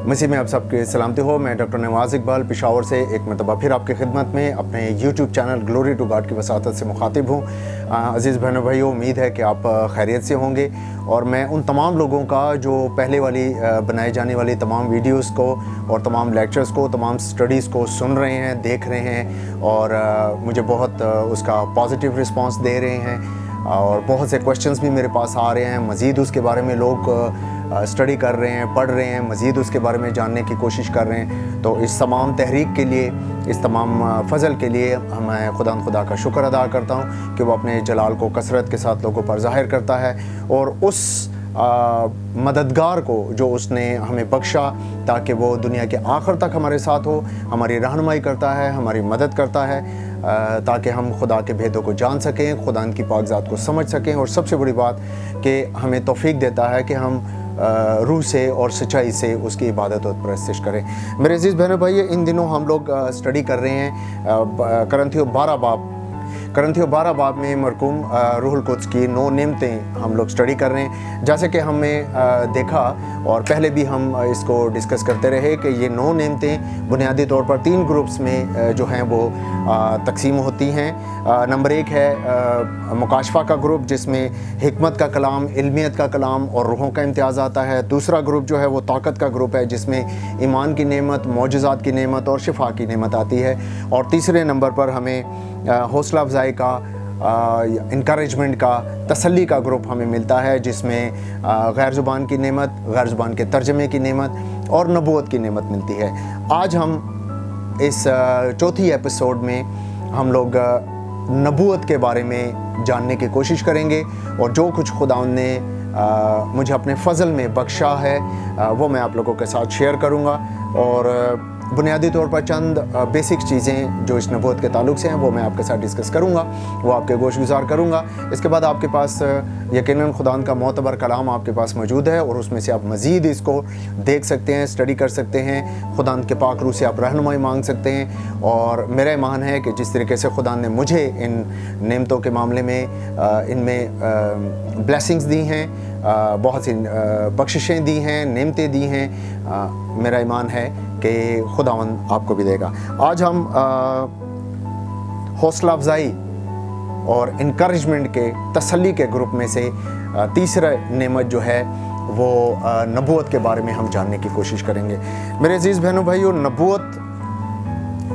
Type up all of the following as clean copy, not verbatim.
मसीह में आप सबके सलामती हो। मैं डॉक्टर नवाज़ इकबाल पेशावर से एक मरतबा फिर आपकी खिदमत में अपने YouTube channel glory to God की वसातत से मुखातिब हूँ। अज़ीज़ बहनों भाइयों, उम्मीद है कि आप खैरियत से होंगे और मैं उन तमाम लोगों का जो पहले वाली बनाई जाने वाली तमाम वीडियोस को और तमाम लेक्चर्स को, तमाम स्टडीज़ को सुन रहे हैं, देख रहे हैं और मुझे बहुत उसका पॉजिटिव रिस्पांस दे रहे हैं और बहुत से क्वेश्चंस भी मेरे पास आ रहे हैं। मज़ीद उसके बारे में लोग स्टडी कर रहे हैं, पढ़ रहे हैं, मज़ीद उसके बारे में जानने की कोशिश कर रहे हैं। तो इस तमाम तहरीक के लिए, इस तमाम फ़ज़ल के लिए मैं खुदा का शुक्र अदा करता हूँ कि वो अपने जलाल को कसरत के साथ लोगों पर ज़ाहिर करता है और उस मददगार को जो उसने हमें बख्शा ताकि वो दुनिया के आखिर तक हमारे साथ हो, हमारी रहनुमाई करता है, हमारी मदद करता है ताकि हम खुदा के भेदों को जान सकें, खुदा की पाकज़ात को समझ सकें और सबसे बड़ी बात कि हमें तौफीक देता है कि हम रूह से और सच्चाई से उसकी इबादत और परस्तिश करें। मेरे अज़ीज़ बहनों भाई, इन दिनों हम लोग स्टडी कर रहे हैं करंथियों 12 बाब में मरकूम रूहुल कुद्स की 9 नेमतें हम लोग स्टडी कर रहे हैं। जैसे कि हमने देखा और पहले भी हम इसको डिस्कस करते रहे कि ये 9 नेमतें बुनियादी तौर पर 3 ग्रुप्स में जो हैं वो तकसीम होती हैं। नंबर 1 है मुकाशफा का ग्रुप, जिसमें हिकमत का कलाम, इल्मियत का कलाम और रूहों का इम्तियाज़ आता है। दूसरा ग्रुप जो है वो ताकत का ग्रुप है, जिसमें ईमान की नेमत, मौजज़ात की नेमत और शिफा की नेमत आती है। और तीसरे नंबर पर हमें हौसला अफजाई का, इनकरेजमेंट का, तसल्ली का ग्रुप हमें मिलता है, जिसमें गैर ज़ुबान की नेमत, गैर ज़ुबान के तर्जमे की नेमत और नबूवत की नेमत मिलती है। आज हम इस चौथी एपिसोड में हम लोग नबूवत के बारे में जानने की कोशिश करेंगे और जो कुछ खुदा ने मुझे अपने फ़ज़ल में बख्शा है वो मैं आप लोगों के साथ शेयर करूँगा और बुनियादी तौर पर चंद बेसिक चीज़ें जो इस नबूवत के ताल्लुक़ से हैं वो मैं आपके साथ डिस्कस करूँगा, वो आपके गोशगुजार करूँगा। इसके बाद आपके पास यकीनन खुदा का मोतबर कलाम आपके पास मौजूद है और उसमें से आप मज़ीद इसको देख सकते हैं, स्टडी कर सकते हैं। खुदा के पाक रूह से आप रहनुमाई मांग सकते हैं और मेरा ईमान है कि जिस तरीके से खुदा ने मुझे इन नेमतों के मामले में इनमें ब्लेसिंग्स दी हैं, बहुत सी बख्शिशें दी हैं, नेमतें दी हैं, मेरा ईमान है कि खुदावंद आपको भी देगा। आज हम हौसला अफजाई और इनकरेजमेंट के, तसल्ली के ग्रुप में से तीसरा नेमत जो है वो नबूवत के बारे में हम जानने की कोशिश करेंगे। मेरे अजीज़ बहनों भाइयों, नबूवत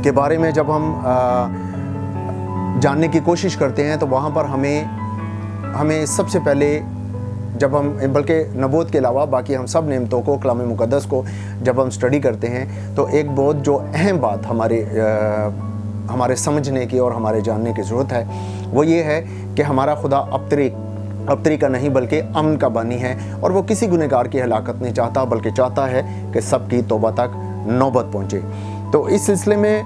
के बारे में जब हम जानने की कोशिश करते हैं तो वहाँ पर हमें सबसे पहले जब हम, बल्कि नबूवत के अलावा बाकी हम सब नेमतों को, कलाम मुक़द्दस को जब हम स्टडी करते हैं तो एक बहुत जो अहम बात हमारे समझने की और हमारे जानने की ज़रूरत है वो ये है कि हमारा खुदा अबतरी का नहीं बल्कि अमन का बानी है और वो किसी गुनहगार की हलाकत नहीं चाहता बल्कि चाहता है कि सबकी तौबा तक नौबत पहुँचे। तो इस सिलसिले में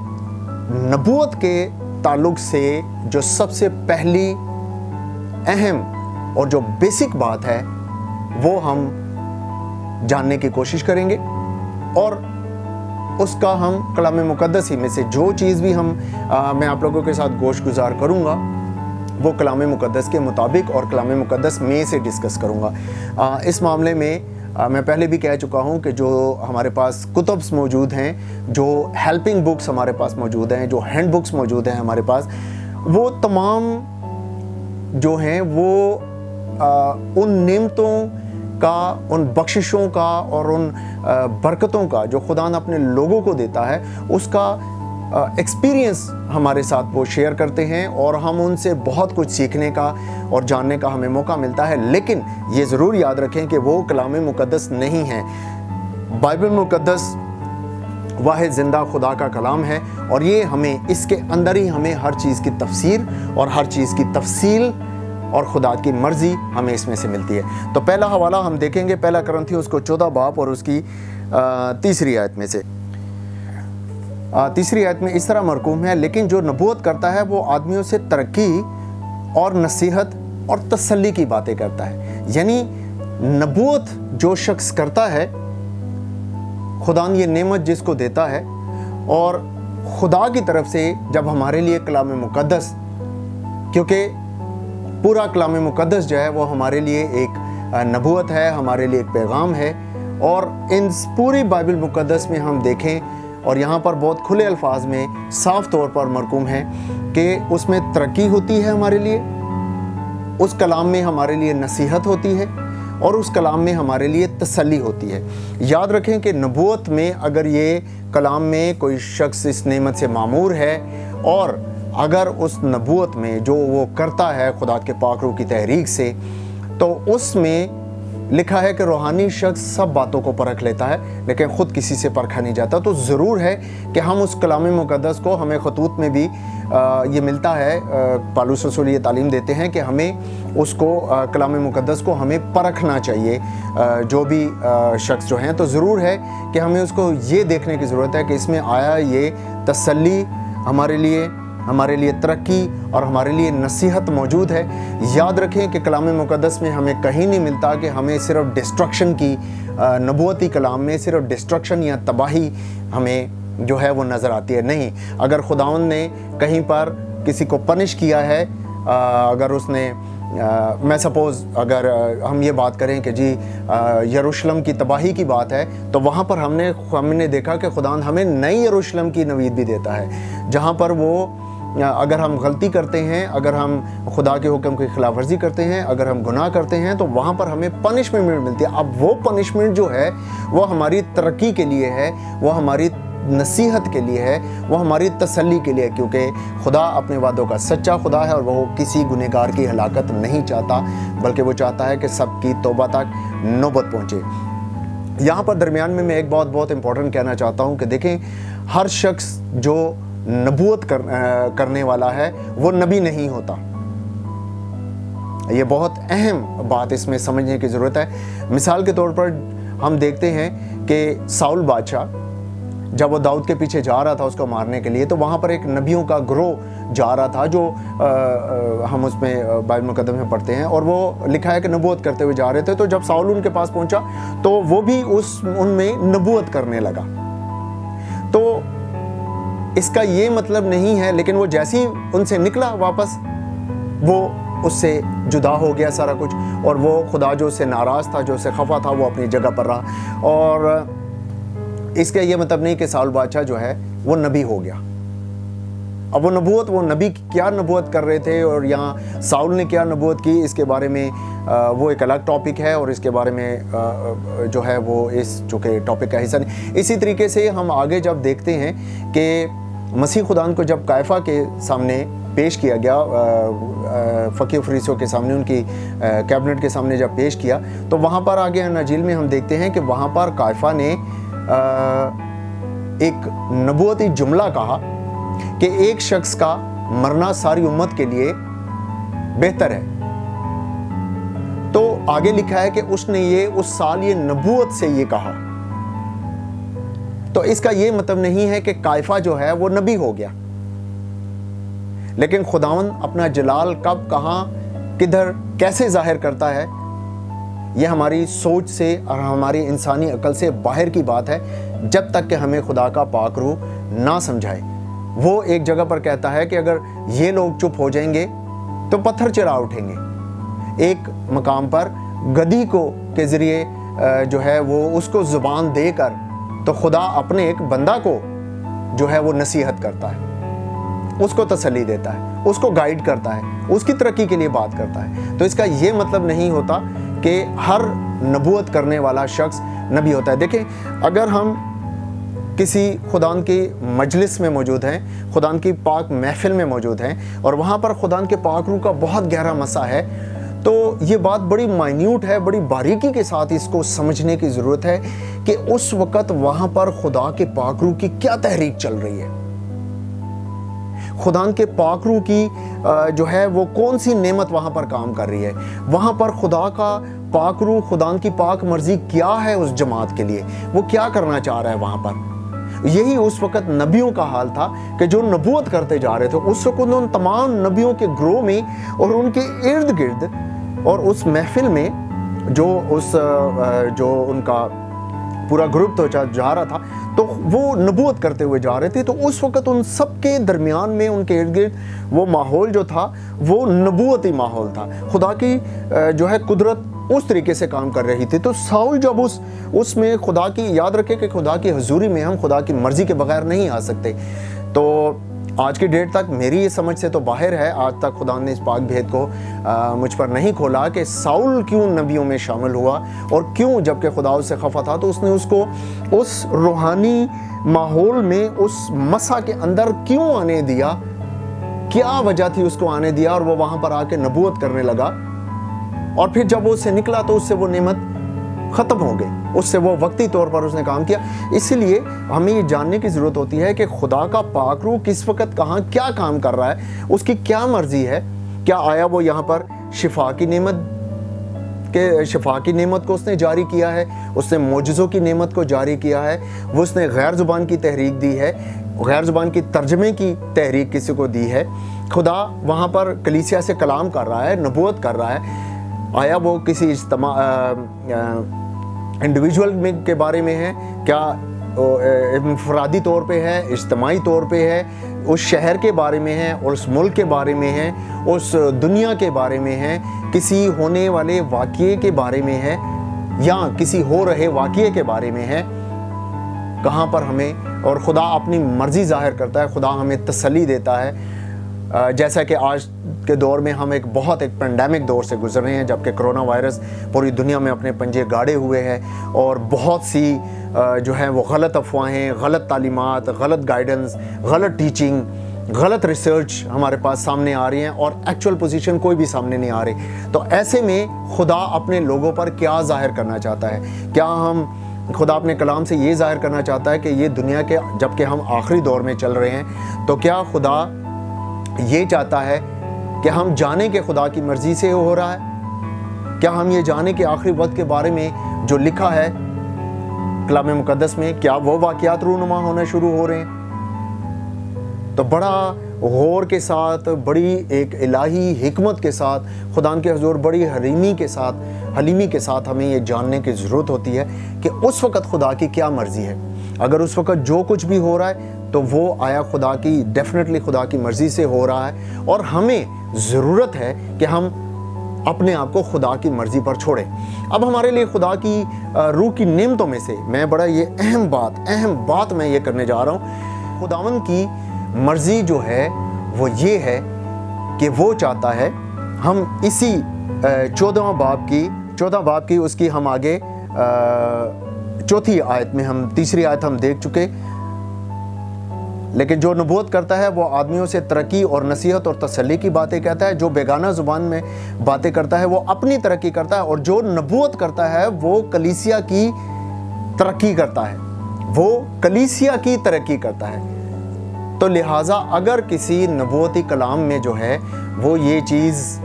नबूवत के ताल्लुक़ से जो सबसे पहली अहम और जो बेसिक बात है वो हम जानने की कोशिश करेंगे और उसका हम कलाम मुक़द्दस ही में से जो चीज़ भी मैं आप लोगों के साथ गोश गुजार करूँगा वो कलाम मुक़द्दस के मुताबिक और कलाम मुक़द्दस में से डिस्कस करूँगा। इस मामले में मैं पहले भी कह चुका हूँ कि जो हमारे पास कुतुब्स मौजूद हैं, जो हेल्पिंग बुक्स हमारे पास मौजूद हैं, जो हैंड बुक्स मौजूद हैं हमारे पास, वो तमाम जो हैं वो उन नेमतों का, उन बख्शिशों का और उन बरकतों का जो खुदा अपने लोगों को देता है उसका एक्सपीरियंस हमारे साथ वो शेयर करते हैं और हम उनसे बहुत कुछ सीखने का और जानने का हमें मौका मिलता है। लेकिन ये ज़रूर याद रखें कि वो कलाम मुक़द्दस नहीं है। बाइबल मुक़द्दस वाहिद ज़िंदा खुदा का कलाम है और ये हमें, इसके अंदर ही हमें हर चीज़ की तफसीर और हर चीज़ की तफसील और खुदा की मर्ज़ी हमें इसमें से मिलती है। तो पहला हवाला हम देखेंगे, पहला करंथियों उसको 14 बाब और उसकी तीसरी आयत में से। तीसरी आयत में इस तरह मरकूम है, लेकिन जो नबूवत करता है वो आदमियों से तरक्की और नसीहत और तसल्ली की बातें करता है। यानी नबूवत जो शख्स करता है, खुदा ये नेमत जिसको देता है और खुदा की तरफ से जब हमारे लिए कलाम मुक़द्दस, क्योंकि पूरा कलाम मुक़द्दस जो है वो हमारे लिए एक नबूवत है, हमारे लिए एक पैगाम है اور ان پوری بائبل مقدس میں ہم دیکھیں اور یہاں پر بہت کھلے الفاظ میں صاف طور پر مرقوم ہے کہ اس میں ترقی ہوتی ہے ہمارے لیے، اس کلام میں ہمارے لیے نصیحت ہوتی ہے، اور اس کلام میں ہمارے لیے تسلی ہوتی ہے۔ یاد رکھیں کہ نبوت میں اگر یہ کلام میں کوئی شخص اس نعمت سے معمور ہے، اور اگر اس نبوت میں جو وہ کرتا ہے خدا کے پاک روح کی تحریک سے، تو اس میں لکھا ہے کہ روحانی شخص سب باتوں کو پرکھ لیتا ہے لیکن خود کسی سے پرکھا نہیں جاتا۔ تو ضرور ہے کہ ہم اس کلام مقدس کو، ہمیں خطوط میں بھی یہ ملتا ہے، پالوس رسول یہ تعلیم دیتے ہیں کہ ہمیں اس کو، کلام مقدس کو ہمیں پرکھنا چاہیے جو بھی شخص جو ہیں۔ تو ضرور ہے کہ ہمیں اس کو یہ دیکھنے کی ضرورت ہے کہ اس میں آیا یہ تسلی ہمارے لیے ترقی اور ہمارے لیے نصیحت موجود ہے۔ یاد رکھیں کہ کلام مقدس میں ہمیں کہیں نہیں ملتا کہ ہمیں صرف ڈسٹرکشن کی، نبوتی کلام میں صرف ڈسٹرکشن یا تباہی ہمیں جو ہے وہ نظر آتی ہے۔ نہیں، اگر خداوند نے کہیں پر کسی کو پنش کیا ہے، اگر اس نے، میں سپوز اگر ہم یہ بات کریں کہ جی یروشلم کی تباہی کی بات ہے، تو وہاں پر ہم نے دیکھا کہ خداوند ہمیں نئی یروشلم کی نوید بھی دیتا ہے، جہاں پر وہ، اگر ہم غلطی کرتے ہیں، اگر ہم خدا کے حکم کی خلاف ورزی کرتے ہیں، اگر ہم گناہ کرتے ہیں، تو وہاں پر ہمیں پنشمنٹ ملتی ہے۔ اب وہ پنشمنٹ جو ہے وہ ہماری ترقی کے لیے ہے، وہ ہماری نصیحت کے لیے ہے، وہ ہماری تسلی کے لیے ہے، کیونکہ خدا اپنے وعدوں کا سچا خدا ہے اور وہ کسی گنہگار کی ہلاکت نہیں چاہتا، بلکہ وہ چاہتا ہے کہ سب کی توبہ تک نوبت پہنچے۔ یہاں پر درمیان میں ایک بہت امپورٹنٹ کہنا چاہتا ہوں کہ دیکھیں، ہر شخص جو نبوت کرنے والا ہے وہ نبی نہیں ہوتا۔ یہ بہت اہم بات اس میں سمجھنے کی ضرورت ہے۔ مثال کے طور پر ہم دیکھتے ہیں کہ ساؤل بادشاہ جب وہ داؤد کے پیچھے جا رہا تھا اس کو مارنے کے لیے، تو وہاں پر ایک نبیوں کا گروہ جا رہا تھا، جو ہم اس میں بائبل مقدس میں پڑھتے ہیں، اور وہ لکھا ہے کہ نبوت کرتے ہوئے جا رہے تھے۔ تو جب ساؤل ان کے پاس پہنچا تو وہ بھی ان میں نبوت کرنے لگا۔ تو اس کا یہ مطلب نہیں ہے، لیکن وہ جیسے ہی ان سے نکلا واپس، وہ اس سے جدا ہو گیا سارا کچھ، اور وہ خدا جو اس سے ناراض تھا، جو اس سے خفا تھا، وہ اپنی جگہ پر رہا۔ اور اس کا یہ مطلب نہیں کہ ساؤل بادشاہ جو ہے وہ نبی ہو گیا۔ اب وہ نبی کیا نبوت کر رہے تھے اور یہاں ساؤل نے کیا نبوت کی، اس کے بارے میں وہ ایک الگ ٹاپک ہے، اور اس کے بارے میں جو ہے وہ اس چونکہ ٹاپک کا حصہ نہیں۔ اسی طریقے سے ہم آگے جب دیکھتے ہیں کہ مسیح خداوند کو جب قیافہ کے سامنے پیش کیا گیا، فقیہ و فریسیوں کے سامنے، ان کی کیبنٹ کے سامنے جب پیش کیا، تو وہاں پر آگے اناجیل میں ہم دیکھتے ہیں کہ وہاں پر قیافہ نے ایک نبوتی جملہ کہا کہ ایک شخص کا مرنا ساری امت کے لیے بہتر ہے۔ تو آگے لکھا ہے کہ اس نے اس سال یہ نبوت سے یہ کہا۔ تو اس کا یہ مطلب نہیں ہے کہ قیافہ جو ہے وہ نبی ہو گیا، لیکن خداوند اپنا جلال کب، کہاں، کدھر، کیسے ظاہر کرتا ہے، یہ ہماری سوچ سے اور ہماری انسانی عقل سے باہر کی بات ہے، جب تک کہ ہمیں خدا کا پاک روح نہ سمجھائے۔ وہ ایک جگہ پر کہتا ہے کہ اگر یہ لوگ چپ ہو جائیں گے تو پتھر چلا اٹھیں گے۔ ایک مقام پر گدھی کے ذریعے جو ہے وہ اس کو زبان دے کر، تو خدا اپنے ایک بندہ کو جو ہے وہ نصیحت کرتا ہے، اس کو تسلی دیتا ہے، اس کو گائیڈ کرتا ہے، اس کی ترقی کے لیے بات کرتا ہے۔ تو اس کا یہ مطلب نہیں ہوتا کہ ہر نبوت کرنے والا شخص نبی ہوتا ہے۔ دیکھیں، اگر ہم کسی خداوند کی مجلس میں موجود ہیں، خداوند کی پاک محفل میں موجود ہیں، اور وہاں پر خداوند کے پاک روح کا بہت گہرا مسا ہے، تو یہ بات بڑی مائنیوٹ ہے، بڑی باریکی کے ساتھ اس کو سمجھنے کی ضرورت ہے کہ اس وقت وہاں پر خدا کے پاک روح کی کیا تحریک چل رہی ہے، خداوند کے پاک روح کی جو ہے وہ کون سی نعمت وہاں پر کام کر رہی ہے، وہاں پر خدا کا پاک روح، خداوند کی پاک مرضی کیا ہے اس جماعت کے لیے، وہ کیا کرنا چاہ رہا ہے وہاں پر۔ یہی اس وقت نبیوں کا حال تھا کہ جو نبوت کرتے جا رہے تھے، اس وقت ان تمام نبیوں کے گروہ میں اور ان کے ارد گرد اور اس محفل میں جو ان کا پورا گروپ تو جا رہا تھا، تو وہ نبوت کرتے ہوئے جا رہے تھے۔ تو اس وقت ان سب کے درمیان میں، ان کے ارد گرد وہ ماحول جو تھا وہ نبوتی ماحول تھا، خدا کی جو ہے قدرت उस तरीके से काम कर रही थी। तो साउल जब उसमें खुदा की, याद रखें कि खुदा की हुजूरी में हम खुदा की मर्जी के बगैर नहीं आ सकते। तो आज की डेट तक मेरी ये समझ से तो बाहर है, आज तक खुदा ने इस पाक भेद को मुझ पर नहीं खोला कि साउल क्यों नबियों में शामिल हुआ और क्यों, जबकि खुदा उससे खफा था तो उसने उसको उस रूहानी माहौल में, उस मसा के अंदर क्यों आने दिया, क्या वजह थी उसको आने दिया, और वो वहाँ पर आके नबूवत करने लगा। और फिर जब वो उससे निकला तो उससे वो नेमत ख़त्म हो गई, उससे वो वक्ती तौर पर उसने काम किया। इसलिए हमें ये जानने की ज़रूरत होती है कि खुदा का पाक रूह किस वक़्त कहाँ क्या काम कर रहा है, उसकी क्या मर्ज़ी है। क्या आया वो यहाँ पर शिफा की नेमत को उसने जारी किया है, उसने मोजज़ों की नेमत को जारी किया है, वो उसने गैर ज़ुबान की तहरीक दी है, गैर ज़ुबान की तर्जमे की तहरीक किसी को दी है। खुदा वहाँ पर कलीसिया से कलाम कर रहा है, नबूवत कर रहा है। आया वो किसी इंडिविजुअल में के बारे में है, क्या इंफरादी तौर पे है, इज्तमाही तौर पे है, उस शहर के बारे में है, उस मुल्क के बारे में है, उस दुनिया के बारे में है, किसी होने वाले वाक़ये के बारे में है, या किसी हो रहे वाक़ये के बारे में है, कहाँ पर हमें, और खुदा अपनी मर्ज़ी ज़ाहिर करता है, खुदा हमें तसल्ली देता है। जैसा कि आज के दौर में हम एक पेंडेमिक दौर से गुजर रहे हैं, जबकि कोरोना वायरस पूरी दुनिया में अपने पंजे गाड़े हुए हैं और बहुत सी जो है वो गलत अफवाहें, गलत तालीमात, गलत गाइडेंस, गलत टीचिंग, गलत रिसर्च हमारे पास सामने आ रही हैं और एक्चुअल पोजीशन कोई भी सामने नहीं आ रही। तो ऐसे में खुदा अपने लोगों पर क्या ज़ाहिर करना चाहता है? क्या खुदा अपने कलाम से ये ज़ाहिर करना चाहता है कि ये दुनिया के, जबकि हम आखिरी दौर में चल रहे हैं, तो क्या खुदा ये चाहता है कि हम जाने के खुदा की मर्ज़ी से हो रहा है? क्या हम ये जाने के आखिरी वक्त के बारे में जो लिखा है कलाम मुकद्दस में, क्या वो वाक़यात रूनुमा होना शुरू हो रहे हैं? तो बड़ा गौर के साथ, बड़ी एक इलाही हिकमत के साथ, खुदा के हुजूर बड़ी हलीमी के साथ हमें ये जानने की ज़रूरत होती है कि उस वक़्त खुदा की क्या मर्ज़ी है। अगर उस वक़्त जो कुछ भी हो रहा है तो वो आया खुदा की, डेफिनेटली खुदा की मर्ज़ी से हो रहा है, और हमें ज़रूरत है कि हम अपने आप को खुदा की मर्ज़ी पर छोड़ें। अब हमारे लिए खुदा की रूह की नेमतों में से मैं बड़ा ये अहम बात मैं ये करने जा रहा हूँ। खुदावंद की मर्ज़ी जो है वो ये है कि वो चाहता है हम इसी 14 बाब की उसकी हम आगे चौथी आयत में, हम तीसरी आयत हम देख चुके, लेकिन जो नबूवत करता है वो आदमियों से तरक्की और नसीहत और तसल्ली की बातें कहता है। जो बेगाना ज़ुबान में बातें करता है वो अपनी तरक्की करता है, और जो नबूवत करता है वो कलीसिया की तरक्की करता है। तो लिहाजा अगर किसी नबूवती कलाम में जो है वो ये चीज़,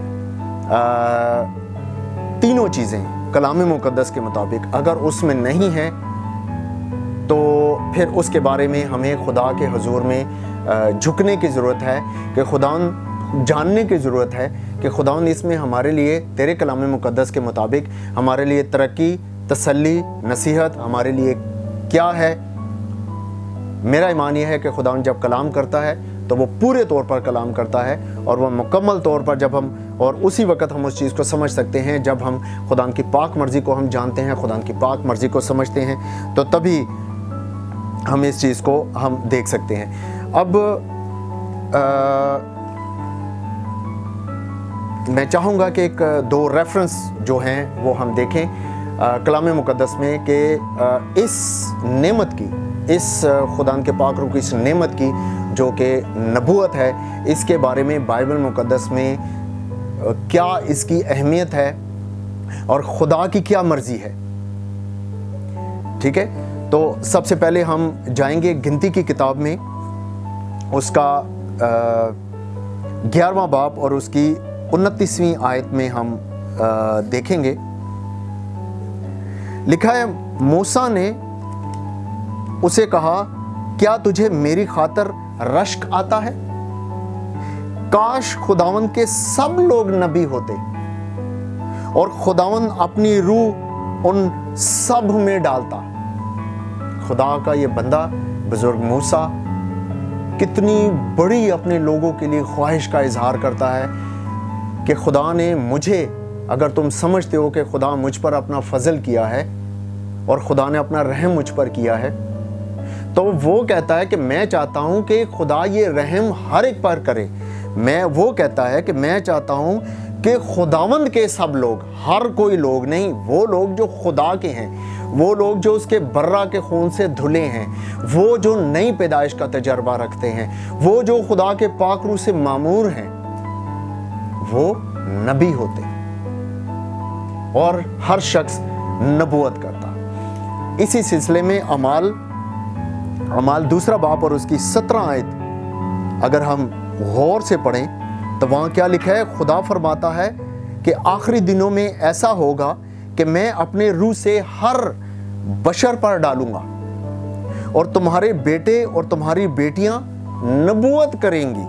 तीनों चीज़ें कलाम मुकद्दस के मुताबिक अगर उसमें नहीं है, तो फिर उसके बारे में हमें खुदा के हुजूर में झुकने की ज़रूरत है, कि खुदावन जानने की ज़रूरत है कि खुदावन इसमें हमारे लिए, तेरे कलाम मुकद्दस के मुताबिक हमारे लिए तरक्की, तसल्ली, नसीहत हमारे लिए क्या है। मेरा ईमान यह है कि खुदावन जब कलाम करता है तो वो पूरे तौर पर कलाम करता है, और वह मुकम्मल तौर पर जब हम, और उसी वक्त हम उस चीज़ को समझ सकते हैं जब हम खुदा की पाक मर्ज़ी को हम जानते हैं, खुदा की पाक मर्ज़ी को समझते हैं, तो तभी हम इस चीज़ को हम देख सकते हैं। अब मैं चाहूँगा कि एक दो रेफरेंस जो हैं वो हम देखें कलाम मुकद्दस में, कि इस नेमत की, इस खुदा के पाक रूह की इस नेमत की जो कि नबूवत है, इसके बारे में बाइबल मुकद्दस में क्या इसकी अहमियत है और खुदा की क्या मर्ज़ी है। ठीक है, तो सबसे पहले हम जाएंगे गिनती की किताब में, उसका 11वां बाब और उसकी 29वीं आयत में हम देखेंगे। लिखा है, मूसा ने उसे कहा, क्या तुझे मेरी खातर रश्क आता है? काश खुदावंद के सब लोग नबी होते और खुदावंद अपनी रूह उन सब में डालता। खुदा का ये बंदा बुजुर्ग मूसा कितनी बड़ी अपने लोगों के लिए ख्वाहिश का इजहार करता है कि खुदा ने मुझे अगर तुम समझते हो कि खुदा मुझ पर अपना फजल किया है और खुदा ने अपना रहम मुझ पर किया है, तो वो कहता है कि मैं चाहता हूँ कि खुदा ये रहम हर एक पर करे। वो कहता है कि मैं चाहता हूँ कि खुदावंद के सब लोग, हर कोई लोग नहीं, वो लोग जो खुदा के हैं, वो लोग जो उसके बर्रा के खून से धुले हैं, वो जो नई पैदाइश का तजर्बा रखते हैं, वो जो खुदा के पाक रूह से मामूर हैं, वो नबी होते और हर शख्स नबूवत करता। इसी सिलसिले में अमाल दूसरा बाब और उसकी 17 आयत अगर हम गौर से पढ़ें तो वहाँ क्या लिखा है? खुदा फरमाता है कि आखिरी दिनों में ऐसा होगा कि मैं अपने रूह से हर बशर पर डालूंगा और तुम्हारे बेटे और तुम्हारी बेटियां नबूवत करेंगी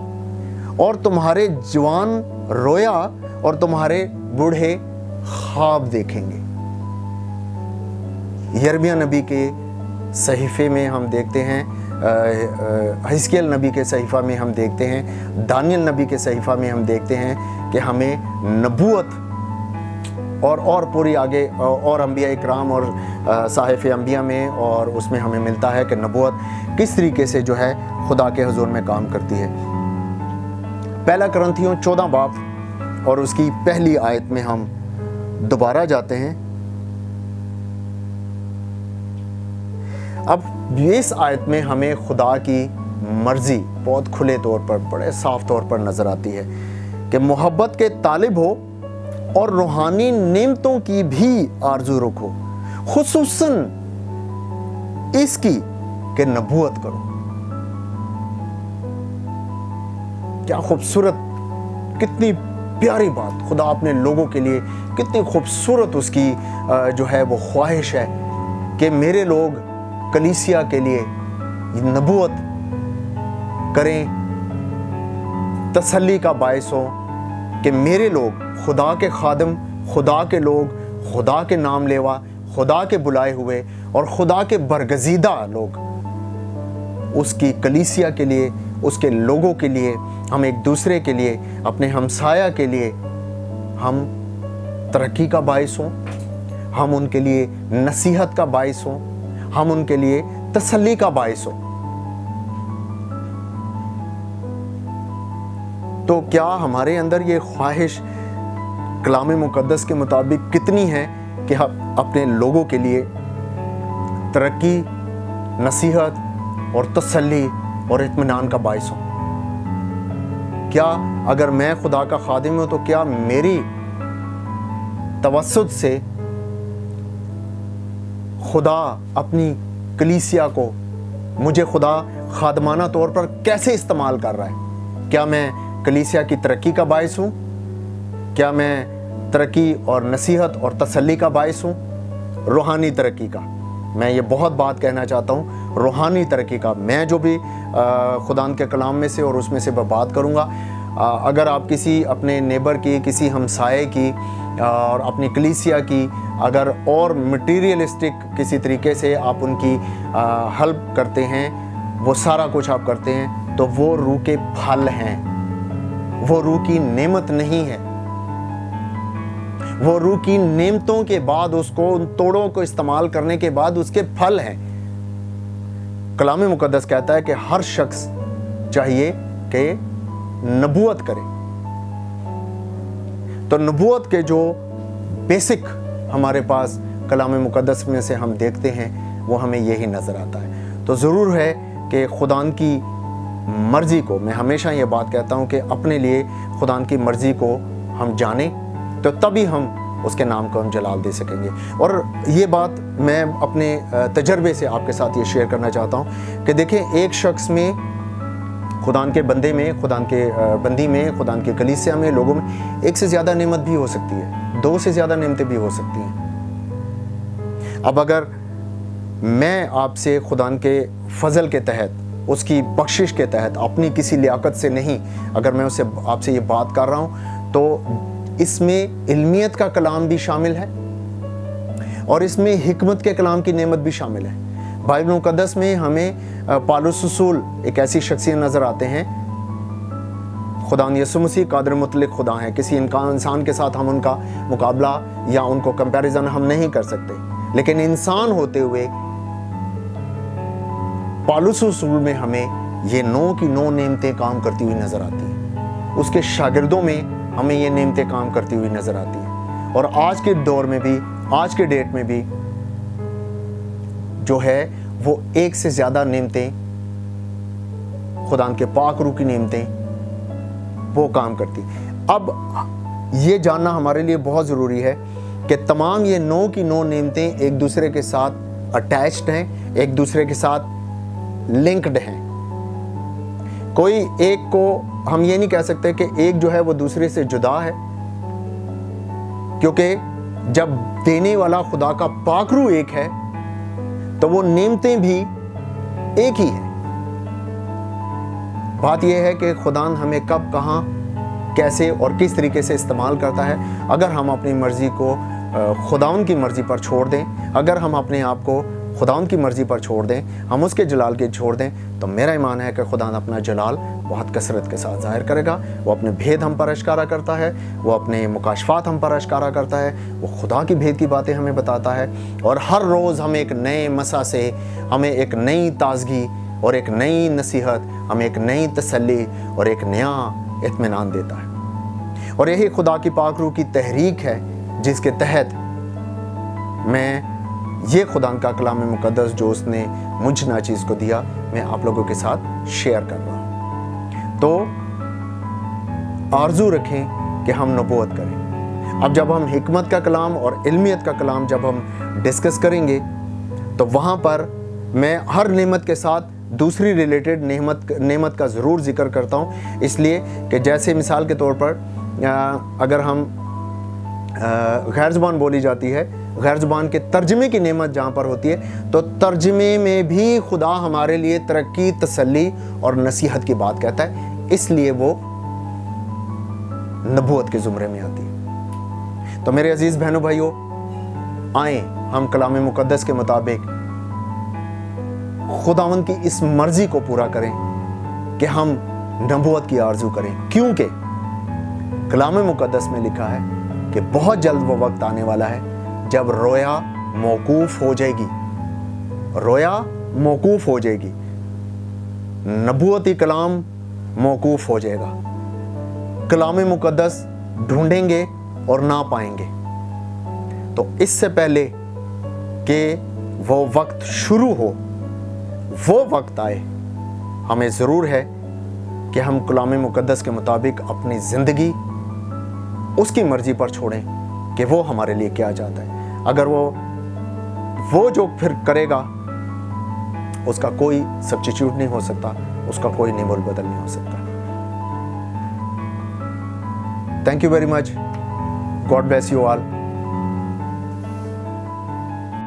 और तुम्हारे जवान रोया और तुम्हारे बूढ़े ख्वाब देखेंगे। यिर्मयाह नबी के सहीफे में हम देखते हैं, हिजकिय्याह नबी के सहीफा में हम देखते हैं, दानियल नबी के सहीफा में हम देखते हैं कि हमें नबूवत और पूरी आगे और अंबिया इकराम और साहिफ़े अंबिया में और उसमें हमें मिलता है कि नबूवत किस तरीके से जो है खुदा के हुजूर में काम करती है। पहला कुरिन्थियों 14 बाब और उसकी पहली आयत में हम दोबारा जाते हैं। अब इस आयत में हमें खुदा की मर्जी बहुत खुले तौर पर, बड़े साफ तौर पर नजर आती है कि मोहब्बत के तालिब हो और रूहानी नेमतों की भी आरजू रखो, खुसूसन इसकी कि नबूवत करो। क्या खूबसूरत, कितनी प्यारी बात! खुदा अपने लोगों के लिए कितनी खूबसूरत उसकी जो है वो ख्वाहिश है कि मेरे लोग कलीसिया के लिए नबूवत करें, तसल्ली का बायस हो कि मेरे लोग खुदा के खादम, खुदा के लोग, खुदा के नाम लेवा, खुदा के बुलाए हुए और खुदा के बरगजीदा लोग उसकी कलीसिया के लिए, उसके लोगों के लिए, हम एक दूसरे के लिए, अपने हमसाया के लिए हम तरक्की का बायस हों, हम उनके लिए नसीहत का बायस हों, हम उनके लिए तसल्ली का बायस हो। तो क्या हमारे अंदर ये ख्वाहिश कलाम मुकद्दस के मुताबिक कितनी है कि हम अपने लोगों के लिए तरक्की, नसीहत और तसल्ली और इत्मीनान का बायस हो? क्या अगर मैं खुदा का खादिम हूं तो क्या मेरी तवस्सुत से खुदा अपनी कलीसिया को, मुझे खुदा खादमाना तौर पर कैसे इस्तेमाल कर रहा है? क्या मैं कलीसिया की तरक्की का बायस हूँ? क्या मैं तरक्की और नसीहत और तसल्ली का बायस हूँ? रूहानी तरक्की का, मैं ये बहुत बात कहना चाहता हूँ, रूहानी तरक्की का। मैं जो भी खुदा के कलाम में से और उसमें से मैं बात करूँगा, अगर आप किसी अपने नेबर की, किसी हमसाये की और अपनी कलीसिया की अगर और मटीरियलिस्टिक किसी तरीके से आप उनकी हेल्प करते हैं, वो सारा कुछ आप करते हैं, तो वो रूह के फल हैं, वो रूह की नेमत नहीं है। वो रूह की नेमतों के बाद, उसको उन तोड़ों को इस्तेमाल करने के बाद उसके फल हैं। कलाम मुकद्दस कहता है कि हर शख्स चाहिए कि नबूवत करे। तो नबूवत के जो बेसिक हमारे पास कलाम मुकद्दस में से हम देखते हैं, वो हमें यही नज़र आता है। तो ज़रूर है कि खुदान की मर्ज़ी को, मैं हमेशा ये बात कहता हूँ कि अपने लिए खुदान की मर्ज़ी को हम जानें, तो तभी हम उसके नाम को हम जलाल दे सकेंगे। और ये बात मैं अपने तजर्बे से आपके साथ ये शेयर करना चाहता हूँ कि देखें, एक शख्स में, खुदान के बंदे में, खुदान के बंदी में, खुदान के कलीसिया में, लोगों में एक से ज़्यादा नेमत भी हो सकती है, 2 से ज़्यादा नेमतें भी हो सकती हैं। अब अगर मैं आपसे खुदान के फजल के तहत, उसकी बख्शिश के तहत, अपनी किसी लियाकत से नहीं, अगर मैं उससे आपसे ये बात कर रहा हूँ, तो इसमें इल्मियत का कलाम भी शामिल है और इसमें हिकमत के कलाम की नेमत भी शामिल है। बाइबल मुकद्दस में हमें पौलुस रसूल एक ऐसी शख्सियत नज़र आते हैं, खुदा यसु मसीह कादिर मुतलक खुदा हैं। किसी इंसान के साथ हम उनका मुकाबला या उनको कंपैरिजन हम नहीं कर सकते, लेकिन इंसान होते हुए पौलुस रसूल में हमें ये 9 की 9 नेमतें काम करती हुई नजर आती हैं। उसके शागिर्दों में हमें ये नेमतें काम करती हुई नजर आती हैं। और आज के दौर में भी, आज के डेट में भी जो है वो एक से ज्यादा नेमतें, खुदा के पाक रूह की नेमतें वो काम करती। अब ये जानना हमारे लिए बहुत ज़रूरी है कि तमाम ये 9 की 9 नेमतें एक दूसरे के साथ अटैच्ड हैं, एक दूसरे के साथ लिंक्ड हैं। कोई एक को हम ये नहीं कह सकते कि एक जो है वो दूसरे से जुदा है, क्योंकि जब देने वाला खुदा का पाक रूह एक है तो वो नेमतें भी एक ही हैं। बात यह है कि खुदा हमें कब, कहाँ, कैसे और किस तरीके से इस्तेमाल करता है। अगर हम अपनी मर्ज़ी को खुदाउन की मर्ज़ी पर छोड़ दें, अगर हम अपने आप को खुदाउन की मर्ज़ी पर छोड़ दें, हम उसके जलाल के छोड़ दें, तो मेरा ईमान है कि खुदा अपना जलाल बहुत कसरत के साथ ज़ाहिर करेगा। वो अपने भेद हम पर अश्कारा करता है, वो अपने मुकाशफात हम पर अश्कारा करता है, वो खुदा की भेद की बातें हमें बताता है। और हर रोज़ हमें एक नए मसा से, हमें एक नई ताजगी और एक नई नसीहत, हमें एक नई तसल्ली और एक नया इत्मीनान देता है। और यही खुदा की पाक रूह की तहरीक है जिसके तहत मैं ये खुदा का कलाम मुकद्दस जो उसने मुझ नाचीज़ को दिया, मैं आप लोगों के साथ शेयर कर रहा हूँ। तो आरजू रखें कि हम नबूवत करें। अब जब हम हिकमत का कलाम और इल्मियत का कलाम जब हम डिस्कस करेंगे तो वहाँ पर मैं हर नेमत के साथ दूसरी रिलेटेड नेमत का ज़रूर जिक्र करता हूँ, इसलिए कि जैसे मिसाल के तौर पर अगर हम गैर ज़ुबान बोली जाती है, गैर ज़ुबान के तर्जमे की नेमत जहाँ पर होती है, तो तर्जमे में भी खुदा हमारे लिए तरक्की, तसल्ली और नसीहत की बात कहता है, इसलिए वो नबूवत के ज़ुमरे में आती है। तो मेरे अजीज़ बहनों भाइयों, आएँ हम कलाम मुकद्दस के मुताबिक खुदावंद की इस मर्जी को पूरा करें कि हम नबूवत की आरजू करें, क्योंकि कलाम मुकद्दस में लिखा है कि बहुत जल्द वो वक्त आने वाला है जब रोया मौकूफ हो जाएगी, रोया मौकूफ हो जाएगी, नबूवती कलाम मौकूफ हो जाएगा, कलाम मुकद्दस ढूंढेंगे और ना पाएंगे। तो इससे पहले कि वो वक्त शुरू हो, वो वक्त आए, हमें ज़रूर है कि हम कलाम मुकद्दस के मुताबिक अपनी ज़िंदगी उसकी मर्ज़ी पर छोड़ें कि वो हमारे लिए क्या चाहता है। अगर वो जो फिर करेगा उसका कोई सब्स्टिट्यूट नहीं हो सकता, उसका कोई निमोल बदल नहीं हो सकता। Thank you very much, God bless you all.